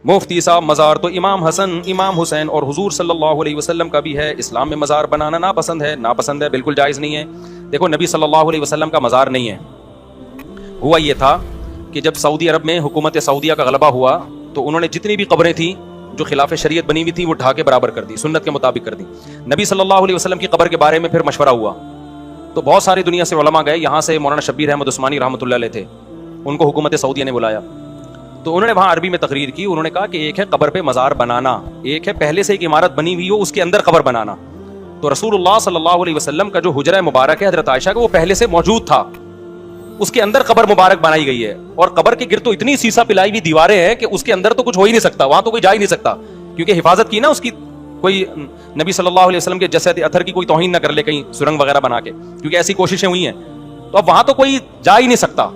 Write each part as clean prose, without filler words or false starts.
مفتی صاحب مزار تو امام حسن امام حسین اور حضور صلی اللہ علیہ وسلم کا بھی ہے، اسلام میں مزار بنانا ناپسند ہے؟ ناپسند ہے، بالکل جائز نہیں ہے۔ دیکھو نبی صلی اللہ علیہ وسلم کا مزار نہیں ہے، ہوا یہ تھا کہ جب سعودی عرب میں حکومت سعودیہ کا غلبہ ہوا تو انہوں نے جتنی بھی قبریں تھیں جو خلاف شریعت بنی ہوئی تھی وہ ڈھا کے برابر کر دی، سنت کے مطابق کر دی۔ نبی صلی اللہ علیہ وسلم کی قبر کے بارے میں پھر مشورہ ہوا تو بہت ساری دنیا سے علماء گئے، یہاں سے مولانا شبیر احمد عثمانی رحمۃ اللہ علیہ تھے، ان کو حکومت سعودیہ نے بلایا تو انہوں نے وہاں عربی میں تقریر کی۔ انہوں نے کہا کہ ایک ہے قبر پہ مزار بنانا، ایک ہے پہلے سے ایک عمارت بنی ہوئی ہو اس کے اندر قبر بنانا۔ تو رسول اللہ صلی اللہ علیہ وسلم کا جو حجرہ مبارک ہے حضرت عائشہ کا، وہ پہلے سے موجود تھا، اس کے اندر قبر مبارک بنائی گئی ہے، اور قبر کے گرد تو اتنی سیسا پلائی ہوئی دیواریں ہیں کہ اس کے اندر تو کچھ ہو ہی نہیں سکتا، وہاں تو کوئی جا ہی نہیں سکتا، کیونکہ حفاظت کی نا اس کی، کوئی نبی صلی اللہ علیہ وسلم کے جسد اطہر کی کوئی توہین نہ کر لے کہیں سرنگ وغیرہ بنا کے، کیونکہ ایسی کوششیں ہوئی ہیں، تو اب وہاں تو کوئی جا ہی نہیں سکتا،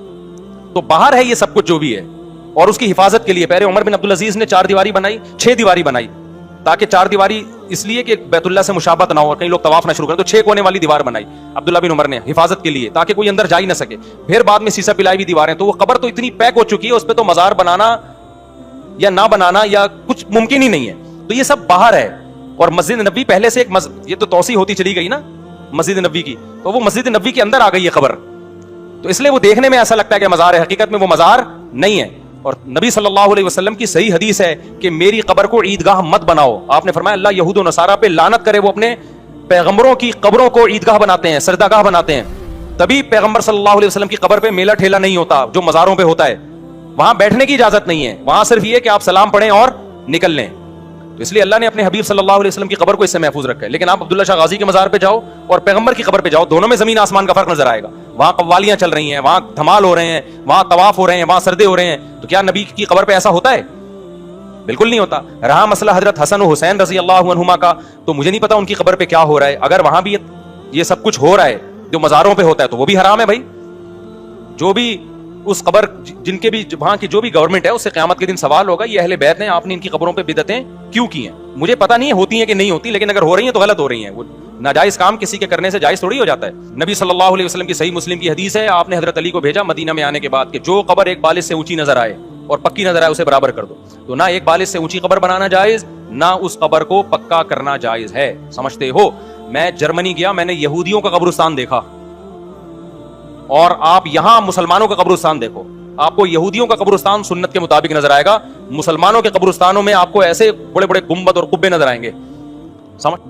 تو باہر ہے یہ سب کچھ جو بھی ہے۔ اور اس کی حفاظت کے لیے پہلے عمر بن عبدالعزیز نے 4 دیواری بنائی، 6 دیواری بنائی، تاکہ 4 دیواری اس لیے کہ بیت اللہ سے مشابہت نہ ہو اور کہیں لوگ طواف نہ شروع کریں، تو 6 کونے والی دیوار بنائی عبداللہ بن عمر نے حفاظت کے لیے، تاکہ کوئی اندر جا ہی نہ سکے۔ پھر بعد میں سیسا پلائی ہوئی دیواریں، تو وہ قبر تو اتنی پیک ہو چکی ہے، اس پہ تو مزار بنانا یا نہ بنانا یا کچھ ممکن ہی نہیں ہے، تو یہ سب باہر ہے۔ اور مسجد نبوی پہلے سے ایک یہ تو توسیع ہوتی چلی گئی نا مسجد نبوی کی، تو وہ مسجد نبوی کے اندر آ گئی ہے قبر، تو اس لیے وہ دیکھنے میں ایسا لگتا ہے کہ مزار ہے، حقیقت میں وہ مزار نہیں ہے۔ اور نبی صلی اللہ علیہ وسلم کی صحیح حدیث ہے کہ میری قبر کو عیدگاہ مت بناؤ، آپ نے فرمایا اللہ یہود و نصارہ پہ لعنت کرے، وہ اپنے پیغمبروں کی قبروں کو عیدگاہ بناتے ہیں، سجدہ گاہ بناتے ہیں، تبھی پیغمبر صلی اللہ علیہ وسلم کی قبر پہ میلہ ٹھیلا نہیں ہوتا جو مزاروں پہ ہوتا ہے، وہاں بیٹھنے کی اجازت نہیں ہے، وہاں صرف یہ کہ آپ سلام پڑھیں اور نکل لیں، تو اس لیے اللہ نے اپنے حبیب صلی اللہ علیہ وسلم کی قبر کو اس سے محفوظ رکھا ہے۔ لیکن آپ عبداللہ شاہ غازی کے مزار پہ جاؤ اور پیغمبر کی قبر پہ جاؤ، دونوں میں زمین آسمان کا فرق نظر آئے گا، وہاں قوالیاں چل رہی ہیں، وہاں دھمال ہو رہے ہیں، وہاں طواف ہو رہے ہیں، وہاں سردے ہو رہے ہیں، تو کیا نبی کی قبر پہ ایسا ہوتا ہے؟ بالکل نہیں ہوتا۔ رہا مسئلہ حضرت حسن و حسین رضی اللہ عنہما کا، تو مجھے نہیں پتا ان کی قبر پہ کیا ہو رہا ہے، اگر وہاں بھی یہ سب کچھ ہو رہا ہے جو مزاروں پہ ہوتا ہے تو وہ بھی حرام ہے بھائی۔ جو بھی اس قبر جن کے بھی وہاں کی جو بھی گورنمنٹ ہے اس سے قیامت کے دن سوال ہوگا، یہ اہل بیت ہیں، آپ نے ان کی قبروں پہ بدعتیں کیوں کی ہیں؟ مجھے پتا نہیں ہے ہوتی ہیں کہ نہیں ہوتی، لیکن اگر ہو رہی ہیں تو غلط ہو رہی ہیں، وہ ناجائز کام کسی کے کرنے سے جائز تھوڑی ہو جاتا ہے۔ نبی صلی اللہ علیہ وسلم کی صحیح مسلم کی حدیث ہے، آپ نے حضرت علی کو بھیجا مدینہ میں آنے کے بعد کہ جو قبر ایک بالش سے اونچی نظر آئے اور پکی نظر آئے اسے برابر کر دو، تو نہ ایک بالش سے اونچی قبر بنانا جائز، نہ اس قبر کو پکا کرنا جائز ہے، سمجھتے ہو؟ میں جرمنی گیا، میں نے یہودیوں کا قبرستان دیکھا، اور آپ یہاں مسلمانوں کا قبرستان دیکھو، آپ کو یہودیوں کا قبرستان سنت کے مطابق نظر آئے گا، مسلمانوں کے قبرستانوں میں آپ کو ایسے بڑے بڑے گنبد اور قبے نظر آئیں گے، سمجھ